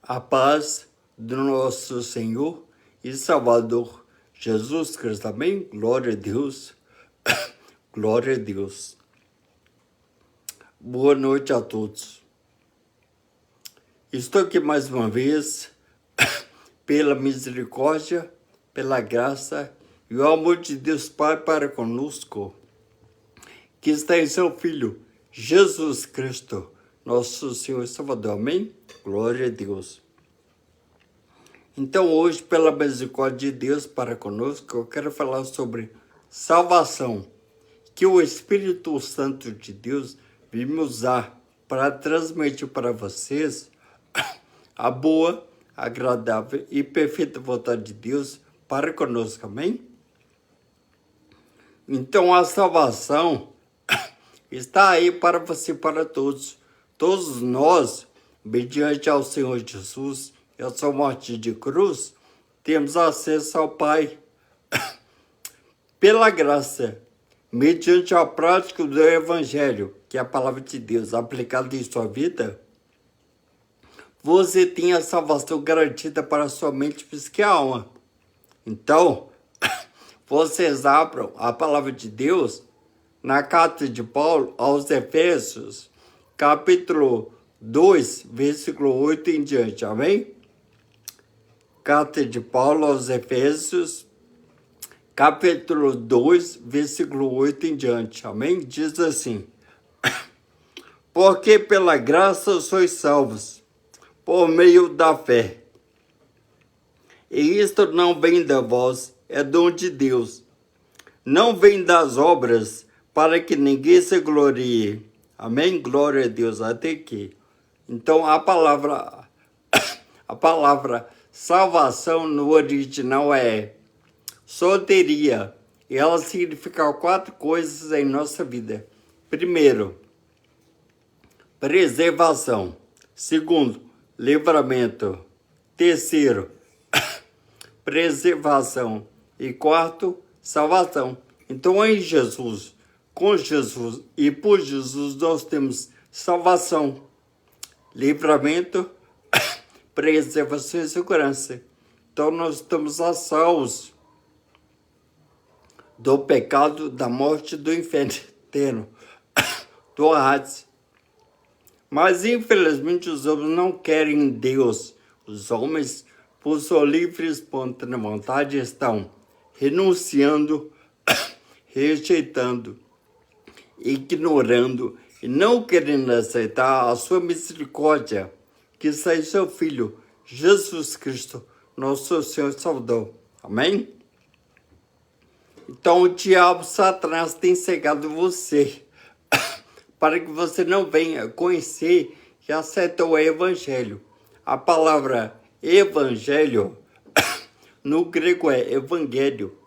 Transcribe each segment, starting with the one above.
A paz do nosso Senhor e Salvador Jesus Cristo. Amém? Glória a Deus. Glória a Deus. Boa noite a todos. Estou aqui mais uma vez pela misericórdia, pela graça e o amor de Deus Pai para conosco, que está em seu Filho, Jesus Cristo, nosso Senhor e Salvador. Amém? Glória a Deus. Então, hoje, pela misericórdia de Deus para conosco, eu quero falar sobre salvação, que o Espírito Santo de Deus veio me usar para transmitir para vocês a boa, agradável e perfeita vontade de Deus para conosco. Amém? Então, a salvação está aí para você e para todos. Todos nós, mediante ao Senhor Jesus e a sua morte de cruz, temos acesso ao Pai pela graça, mediante a prática do Evangelho, que é a palavra de Deus aplicada em sua vida. Você tem a salvação garantida para a sua mente, física e alma. Então, vocês abram a palavra de Deus na carta de Paulo aos Efésios, capítulo 2, versículo 8 em diante. Amém? Carta de Paulo aos Efésios, capítulo 2, versículo 8 em diante. Amém? Diz assim: porque pela graça sois salvos, por meio da fé. E isto não vem da vós, é dom de Deus. Não vem das obras, para que ninguém se glorie. Amém? Glória a Deus. Até aqui. Então, a palavra salvação no original é soteria. E ela significa 4 coisas em nossa vida. Primeiro, preservação. Segundo, livramento. Terceiro, preservação. E quarto, salvação. Então, em Jesus, com Jesus e por Jesus, nós temos salvação, livramento, preservação e segurança. Então, nós estamos a salvos do pecado, da morte, do inferno eterno, do Hades. Mas, infelizmente, os homens não querem Deus. Os homens, por sua livre e espontânea vontade, estão renunciando, rejeitando, ignorando e não querendo aceitar a sua misericórdia, que está em seu Filho, Jesus Cristo, nosso Senhor e Salvador. Amém? Então, o diabo, Satanás, tem cegado você para que você não venha conhecer e aceitar o Evangelho. A palavra Evangelho, no grego é Evangelho,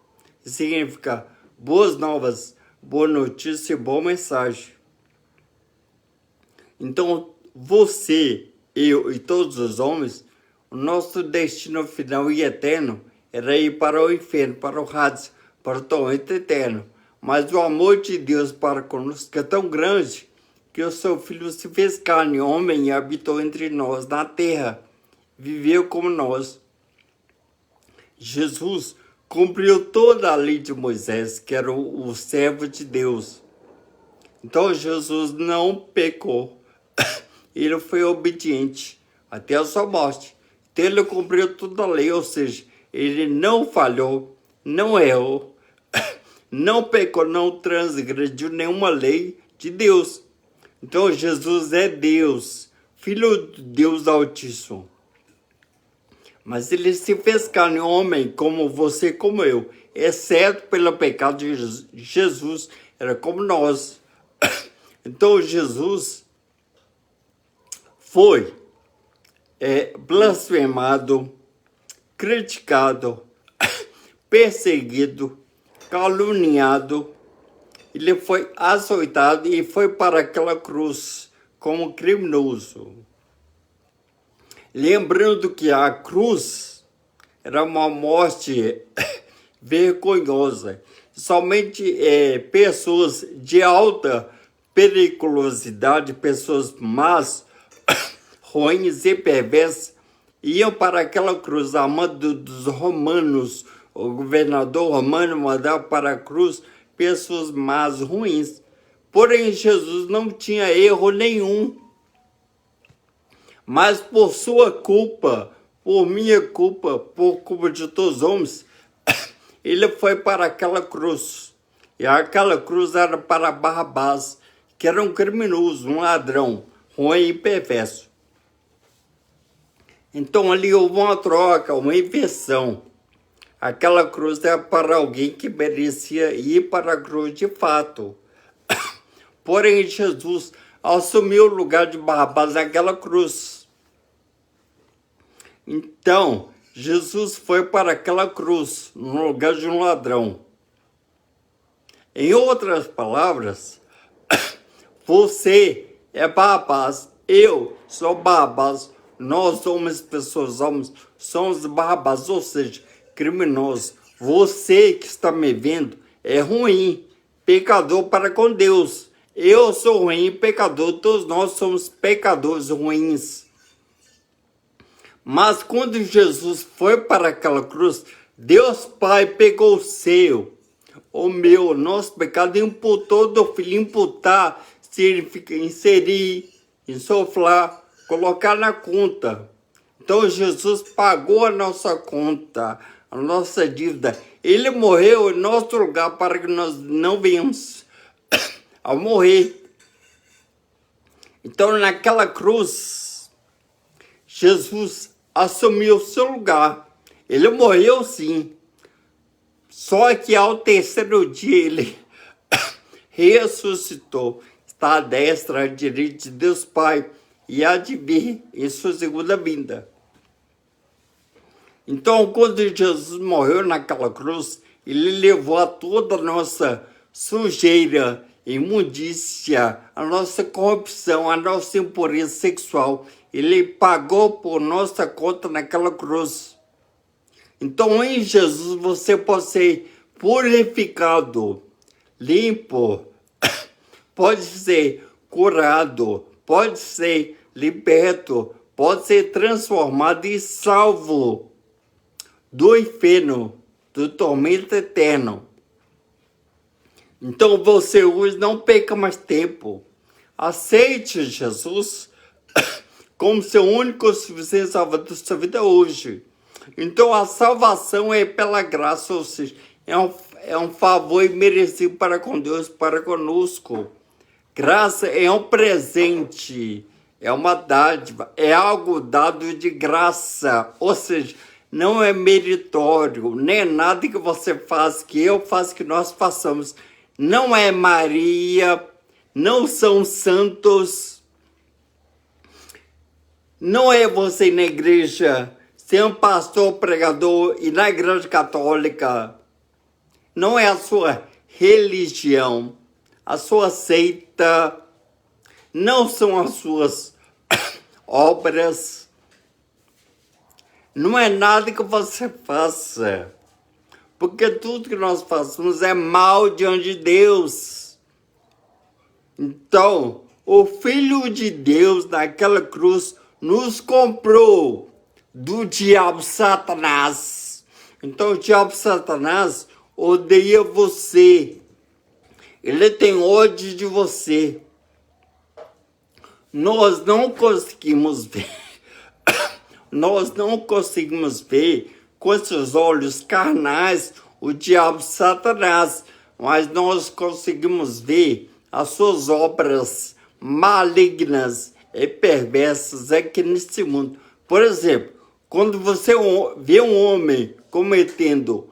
significa boas novas, boa notícia e boa mensagem. Então, você, eu e todos os homens, o nosso destino final e eterno era ir para o inferno, para o Hades, para o tormento eterno. Mas o amor de Deus para conosco é tão grande que o seu Filho se fez carne, homem, e habitou entre nós na terra, viveu como nós. Jesus cumpriu toda a lei de Moisés, que era o servo de Deus. Então, Jesus não pecou. Ele foi obediente até a sua morte. Então, ele cumpriu toda a lei, ou seja, ele não falhou, não errou, não pecou, não transgrediu nenhuma lei de Deus. Então, Jesus é Deus, Filho de Deus Altíssimo. Mas ele se fez carne, homem, como você, como eu. Exceto pelo pecado de Jesus, era como nós. Então, Jesus foi blasfemado, criticado, perseguido, caluniado. Ele foi açoitado e foi para aquela cruz como criminoso. Lembrando que a cruz era uma morte vergonhosa. Somente pessoas de alta periculosidade, pessoas más, ruins e perversas, iam para aquela cruz, a mando dos romanos. O governador romano mandava para a cruz pessoas más, ruins. Porém, Jesus não tinha erro nenhum. Mas por sua culpa, por minha culpa, por culpa de todos os homens, ele foi para aquela cruz. E aquela cruz era para Barrabás, que era um criminoso, um ladrão, ruim e perverso. Então ali houve uma troca, uma inversão. Aquela cruz era para alguém que merecia ir para a cruz de fato. Porém, Jesus assumiu o lugar de Barrabás naquela cruz. Então, Jesus foi para aquela cruz, no lugar de um ladrão. Em outras palavras, você é Barrabás, eu sou Barrabás, nós somos pessoas, somos Barrabás, ou seja, criminosos. Você que está me vendo é ruim, pecador para com Deus. Eu sou ruim, pecador, todos nós somos pecadores ruins. Mas quando Jesus foi para aquela cruz, Deus Pai pegou o seu, o meu, nosso pecado, e imputou do Filho. Imputar significa inserir, insuflar, colocar na conta. Então Jesus pagou a nossa conta, a nossa dívida. Ele morreu em nosso lugar para que nós não venhamos a morrer. Então naquela cruz, Jesus assumiu o seu lugar. Ele morreu sim. Só que ao terceiro dia ele ressuscitou. Está à destra, à direita de Deus Pai. E há de vir em sua segunda vinda. Então, quando Jesus morreu naquela cruz, ele levou a toda a nossa sujeira, imundícia, a nossa corrupção, a nossa impureza sexual. Ele pagou por nossa conta naquela cruz. Então, em Jesus, você pode ser purificado, limpo, pode ser curado, pode ser liberto, pode ser transformado e salvo do inferno, do tormento eterno. Então você hoje não perca mais tempo. Aceite Jesus como seu único e suficiente salvador da sua vida hoje. Então a salvação é pela graça, ou seja, é um favor imerecido para com Deus, para conosco. Graça é um presente, é uma dádiva, é algo dado de graça, ou seja, não é meritório, nem é nada que você faz, que eu faço, que nós façamos. Não é Maria, não são santos, não é você ir na igreja, ser um pastor, pregador e na igreja católica. Não é a sua religião, a sua seita, não são as suas obras. Não é nada que você faça, porque tudo que nós fazemos é mal diante de Deus. Então, o Filho de Deus naquela cruz nos comprou do diabo Satanás. Então, o diabo Satanás odeia você. Ele tem ódio de você. Nós não conseguimos ver. Nós não conseguimos ver com esses olhos carnais o diabo Satanás, mas nós conseguimos ver as suas obras malignas e perversas aqui nesse mundo. Por exemplo, quando você vê um homem cometendo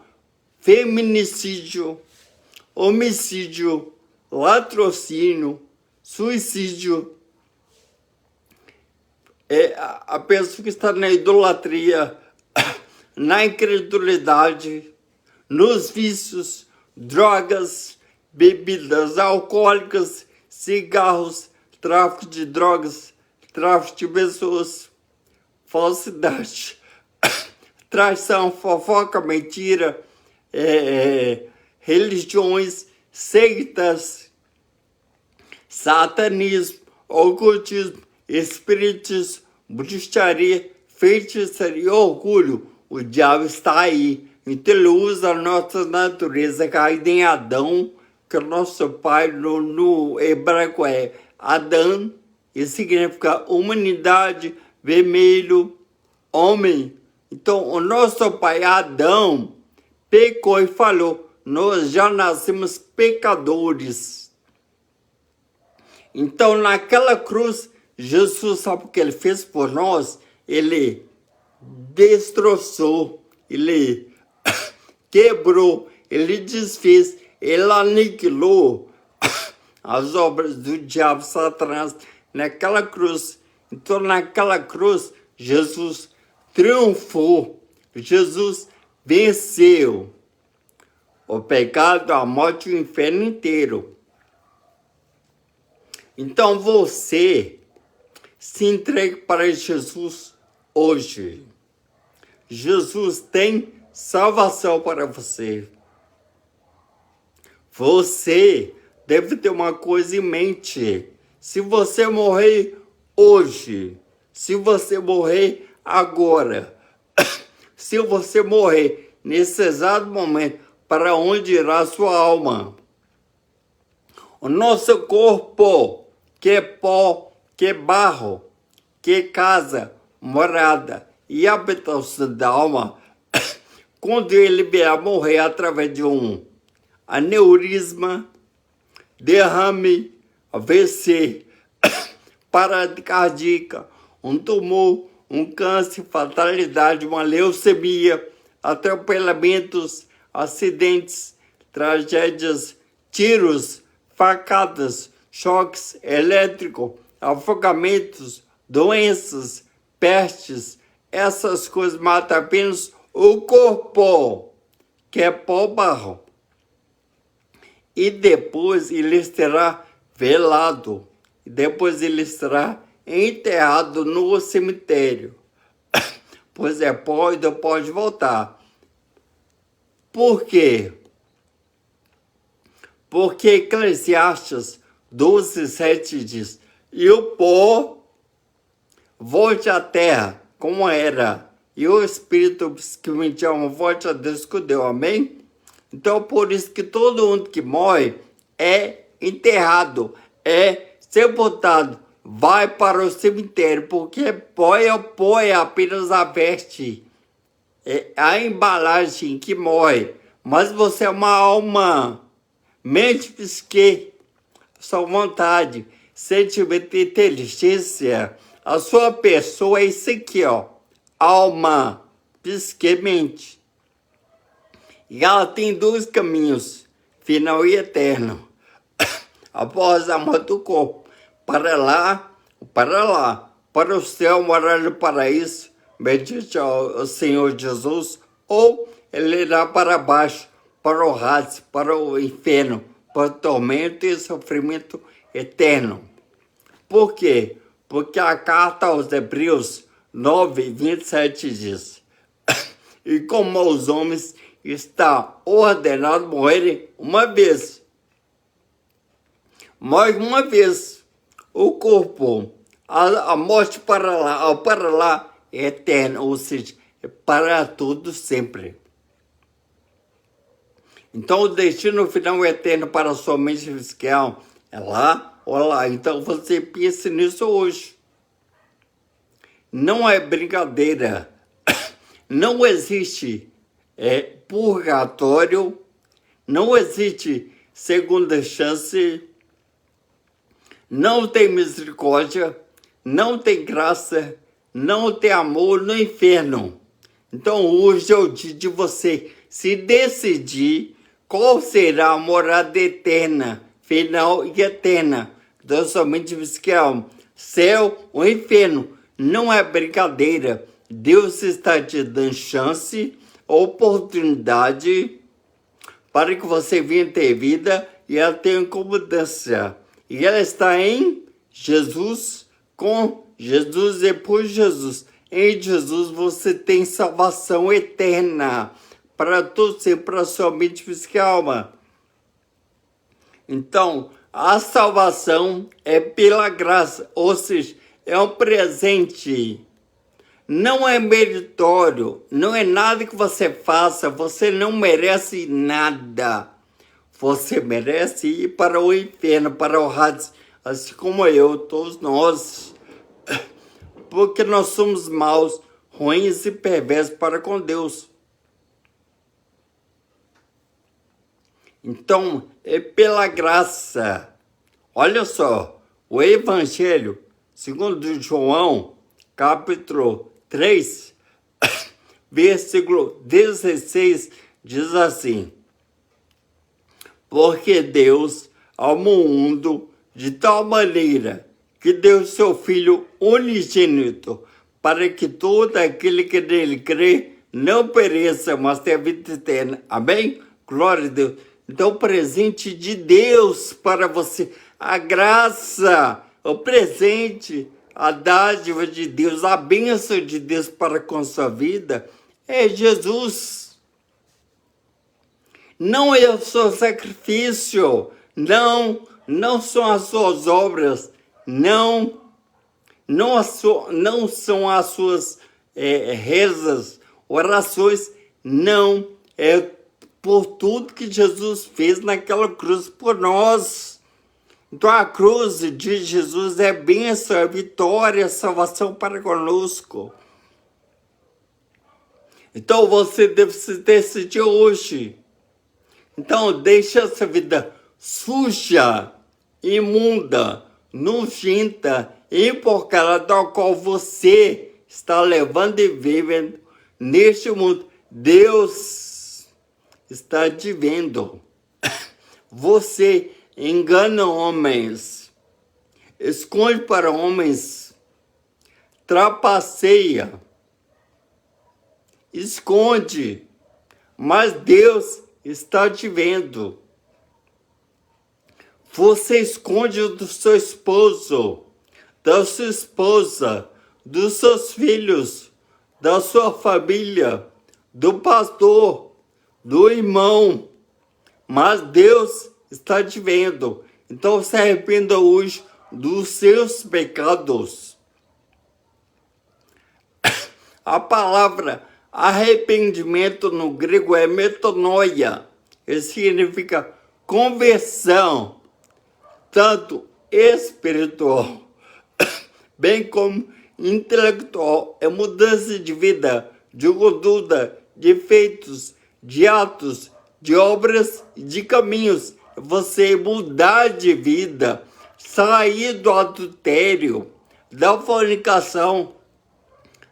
feminicídio, homicídio, latrocínio, suicídio, a pessoa que está na idolatria, na incredulidade, nos vícios, drogas, bebidas alcoólicas, cigarros, tráfico de drogas, tráfico de pessoas, falsidade, traição, fofoca, mentira, religiões, seitas, satanismo, ocultismo, espiritismo, bruxaria, feitiçaria e orgulho, o diabo está aí. Então ele usa a nossa natureza caída em Adão, que o nosso pai no hebraico é Adão, e significa humanidade, vermelho, homem. Então o nosso pai Adão pecou e falou, nós já nascemos pecadores. Então naquela cruz, Jesus, sabe o que ele fez por nós? Ele destroçou, ele quebrou, ele desfez, ele aniquilou as obras do diabo, Satanás, naquela cruz. Então naquela cruz, Jesus triunfou, Jesus venceu o pecado, a morte e o inferno inteiro. Então você se entregue para Jesus hoje. Jesus tem salvação para você. Você deve ter uma coisa em mente. Se você morrer hoje, se você morrer agora, se você morrer nesse exato momento, para onde irá a sua alma? O nosso corpo, que é pó, que é barro, que é casa, morada e habitação da alma, quando ele vier morrer através de um aneurisma, derrame, AVC, parada cardíaca, um tumor, um câncer, fatalidade, uma leucemia, atropelamentos, acidentes, tragédias, tiros, facadas, choques elétricos, afogamentos, doenças, pestes, essas coisas matam apenas o corpo, que é pó barro. E depois ele será velado, e depois ele será enterrado no cemitério, pois é pó e não pode voltar. Por quê? Porque Eclesiastes 12:7 diz, e o pó volte à terra, como era, e o Espírito que me chama volte a Deus que deu, amém? Então, por isso que todo mundo que morre é enterrado, é sepultado, vai para o cemitério, porque pó é apenas a veste, é a embalagem que morre, mas você é uma alma, mente, psique, sua vontade, sentimento e inteligência. A sua pessoa é isso aqui, ó, alma, psique, mente. E ela tem dois caminhos, final e eterno. Após a morte do corpo, para o céu, morar no paraíso, mediante ao Senhor Jesus, ou ele irá para baixo, para o Hades, para o inferno, para o tormento e sofrimento eterno. Por quê? Porque a carta aos Hebreus 9:27 diz, e como os homens está ordenado morrerem uma vez, morre uma vez, o corpo, a morte para lá é eterna, ou seja, é para tudo sempre. Então o destino final é eterno para a sua mente fiscal é lá ou lá. Então você pense nisso hoje. Não é brincadeira. Não existe purgatório, não existe segunda chance, não tem misericórdia, não tem graça, não tem amor no inferno. Então hoje é o dia de você se decidir qual será a morada eterna, final e eterna, da sua mente fiscal, céu ou inferno. Não é brincadeira. Deus está te dando chance, oportunidade para que você venha ter vida e ela tenha abundância. E ela está em Jesus, com Jesus e por Jesus. Em Jesus você tem salvação eterna para todo sempre, para a sua mente fiscal, alma. Então, a salvação é pela graça, ou seja, é um presente. Não é meritório, não é nada que você faça, você não merece nada. Você merece ir para o inferno, para o Hades, assim como eu, todos nós. Porque nós somos maus, ruins e perversos para com Deus. Então, é pela graça. Olha só, o Evangelho, segundo João, capítulo 3, versículo 16, diz assim: porque Deus amou o mundo de tal maneira que deu seu Filho unigênito, para que todo aquele que nele crê não pereça, mas tenha vida eterna. Amém? Glória a Deus. Então, o presente de Deus para você, a graça, o presente, a dádiva de Deus, a bênção de Deus para com sua vida é Jesus. Não é o seu sacrifício, não são as suas obras, não são as suas rezas, orações, não, é por tudo que Jesus fez naquela cruz por nós. Então a cruz de Jesus é bênção, é vitória, é salvação para conosco. Então você deve se decidir hoje. Então deixe essa vida suja, imunda, nojenta, emporcada, da qual você está levando e vivendo neste mundo. Deus está te vendo. Você engana homens, esconde para homens, trapaceia, esconde, mas Deus está te vendo. Você esconde do seu esposo, da sua esposa, dos seus filhos, da sua família, do pastor, do irmão, mas Deus está te vendo. Então se arrependa hoje dos seus pecados. A palavra arrependimento no grego é metanoia. Isso significa conversão, tanto espiritual, bem como intelectual. É mudança de vida, de conduta, de feitos, de atos, de obras e de caminhos. Você mudar de vida, sair do adultério, da fornicação,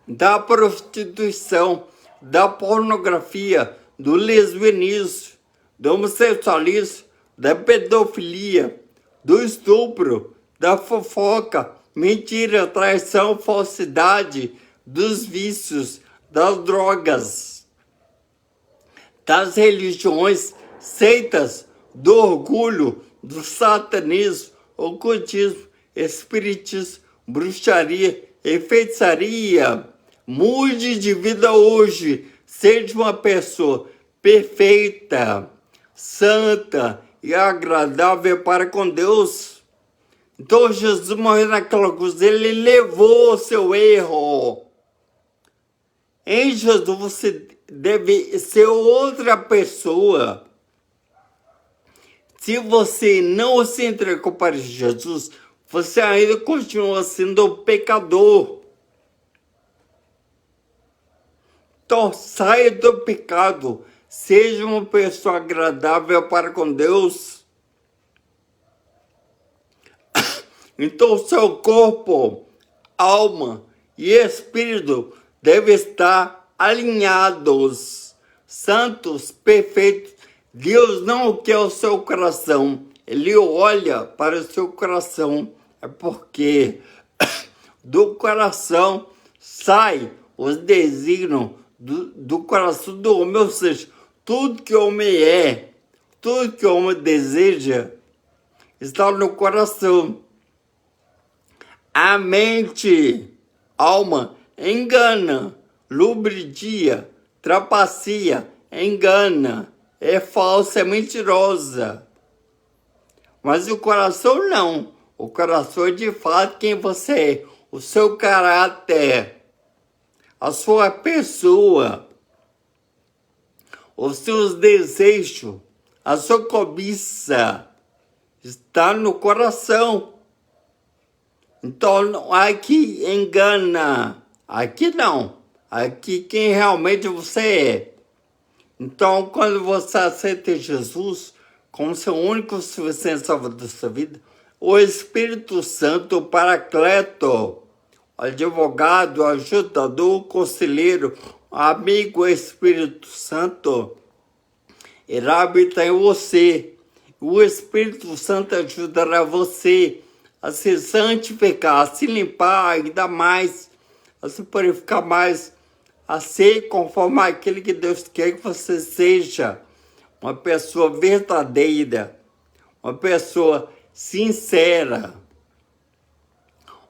da prostituição, da pornografia, do lesbianismo, do homossexualismo, da pedofilia, do estupro, da fofoca, mentira, traição, falsidade, dos vícios, das drogas, das religiões, seitas, do orgulho, do satanismo, ocultismo, espiritismo, bruxaria e feitiçaria. Mude de vida hoje, seja uma pessoa perfeita, santa e agradável para com Deus. Então Jesus morreu naquela cruz, ele levou o seu erro. Em Jesus você deve ser outra pessoa. Se você não se entregou para Jesus, você ainda continua sendo pecador. Então saia do pecado, seja uma pessoa agradável para com Deus. Então seu corpo, alma e espírito devem estar alinhados, santos, perfeitos. Deus não quer o seu coração, Ele olha para o seu coração. É porque do coração sai os desígnios do coração do homem, ou seja, tudo que o homem é, tudo que o homem deseja, está no coração. A mente, alma, engana, lubridia, trapaceia, engana, é falsa, é mentirosa. Mas o coração não. O coração é de fato quem você é, o seu caráter, a sua pessoa, os seus desejos, a sua cobiça está no coração. Então, não há que engana. Aqui não. Aqui quem realmente você é. Então, quando você aceita Jesus como seu único suficiente salvador da sua vida, o Espírito Santo, o Paracleto, o advogado, o ajudador, o conselheiro, o amigo Espírito Santo, irá habitar em você. O Espírito Santo ajudará você a se santificar, a se limpar ainda mais, a se purificar mais, a ser conforme aquele que Deus quer que você seja. Uma pessoa verdadeira, uma pessoa sincera,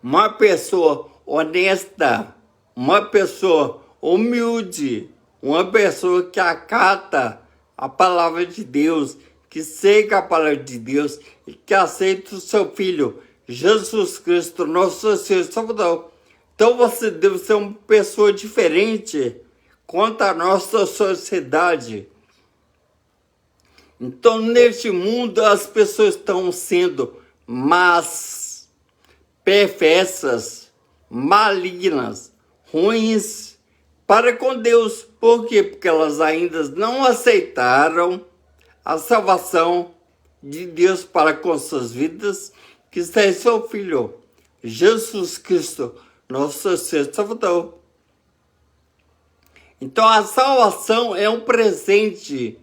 uma pessoa honesta, uma pessoa humilde, uma pessoa que acata a palavra de Deus, que segue a palavra de Deus e que aceita o seu Filho, Jesus Cristo, nosso Senhor e Salvador. Então você deve ser uma pessoa diferente quanto à nossa sociedade. Então, neste mundo, as pessoas estão sendo más, perversas, malignas, ruins para com Deus. Por quê? Porque elas ainda não aceitaram a salvação de Deus para com suas vidas, que está em seu Filho, Jesus Cristo, nosso Senhor e Salvador. Então, a salvação é um presente.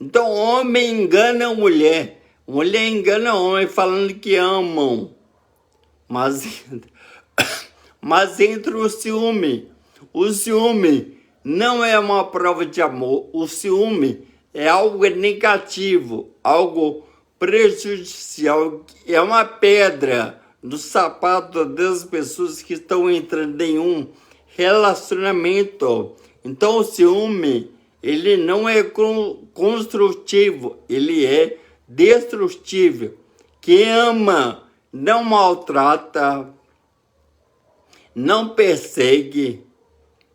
Então, homem engana a mulher engana o homem falando que amam, mas entra o ciúme. O ciúme não é uma prova de amor. O ciúme é algo negativo, algo prejudicial, é uma pedra no sapato das pessoas que estão entrando em um relacionamento. Então, o ciúme, ele não é construtivo, ele é destrutivo. Quem ama não maltrata, não persegue,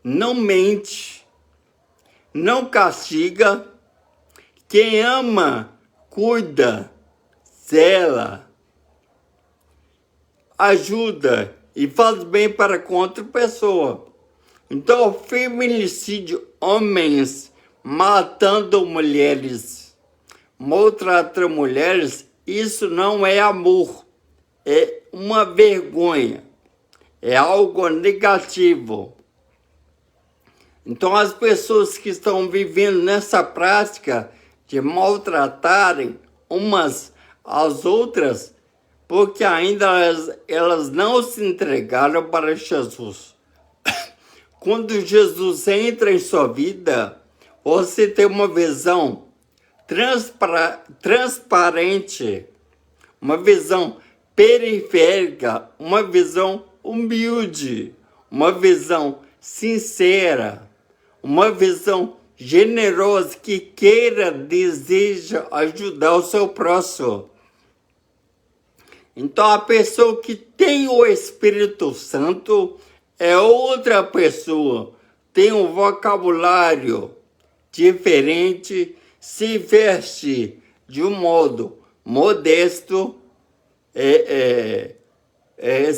não mente, não castiga. Quem ama, cuida, zela, ajuda e faz bem para com outra pessoa. Então, o feminicídio, homens matando mulheres, maltratando mulheres, isso não é amor, é uma vergonha, é algo negativo. Então, as pessoas que estão vivendo nessa prática de maltratarem umas às outras, porque ainda elas não se entregaram para Jesus. Quando Jesus entra em sua vida, você tem uma visão transparente, uma visão periférica, uma visão humilde, uma visão sincera, uma visão generosa que queira, deseja ajudar o seu próximo. Então, a pessoa que tem o Espírito Santo é outra pessoa, tem um vocabulário diferente, se veste de um modo modesto,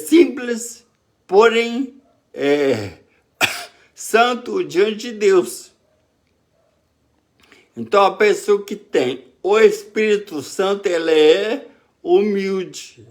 simples, porém santo diante de Deus. Então, a pessoa que tem o Espírito Santo, ela é humilde,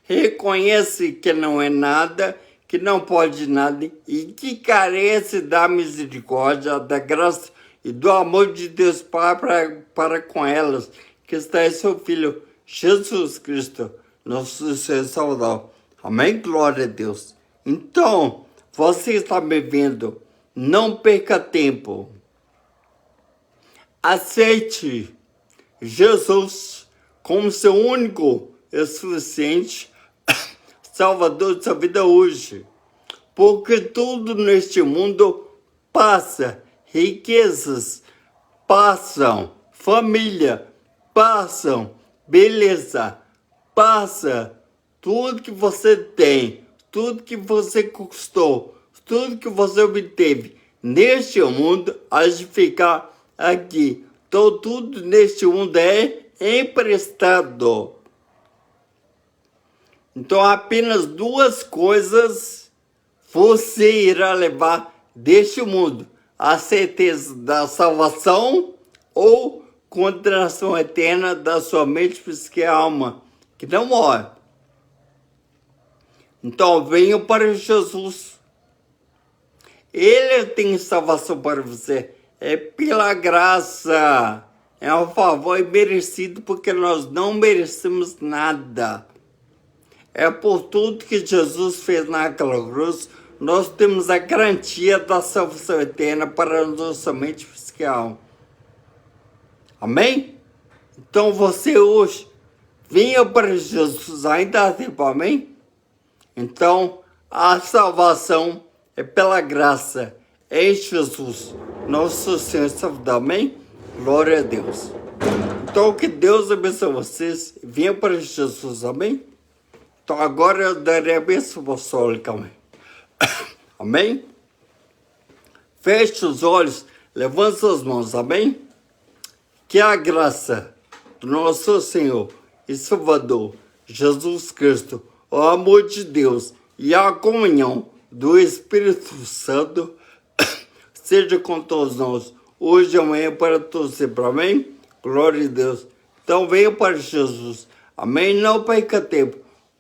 reconhece que não é nada, que não pode nada e que carece da misericórdia, da graça e do amor de Deus para com elas, que está em seu Filho, Jesus Cristo, nosso Senhor e Salvador. Amém? Glória a Deus. Então, você está me vendo, não perca tempo. Aceite Jesus como seu único e suficiente Salvador de sua vida hoje. Porque tudo neste mundo passa, riquezas passam, família passam, beleza passa, tudo que você tem, tudo que você conquistou, tudo que você obteve neste mundo, há de ficar aqui. Então, tudo neste mundo é emprestado. Então, apenas duas coisas você irá levar deste mundo: a certeza da salvação ou condenação eterna da sua mente, psique e alma, que não morre. Então, venha para Jesus. Ele tem salvação para você. É pela graça. É um favor imerecido, porque nós não merecemos nada. É por tudo que Jesus fez naquela cruz, nós temos a garantia da salvação eterna para a nossa mente psique e alma. Amém? Então você hoje, venha para Jesus, ainda há tempo, amém? Então, a salvação é pela graça, é em Jesus, nosso Senhor e Salvador, amém? Glória a Deus. Então, que Deus abençoe vocês, venha para Jesus, amém? Então, agora eu darei a bênção apostólica, amém? Amém? Feche os olhos, levante suas mãos, amém? Que a graça do nosso Senhor e Salvador Jesus Cristo, o amor de Deus e a comunhão do Espírito Santo seja com todos nós, hoje e amanhã, para todos sempre, amém? Glória a Deus. Então venha para Jesus, amém? Não perca tempo,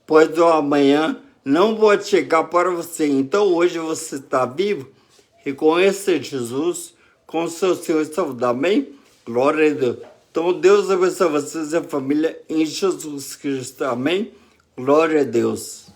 pois o amanhã não pode chegar para você. Então hoje você está vivo, reconheça Jesus com seu Senhor e Salvador, amém? Glória a Deus. Então, Deus abençoe vocês e a família em Jesus Cristo. Amém? Glória a Deus.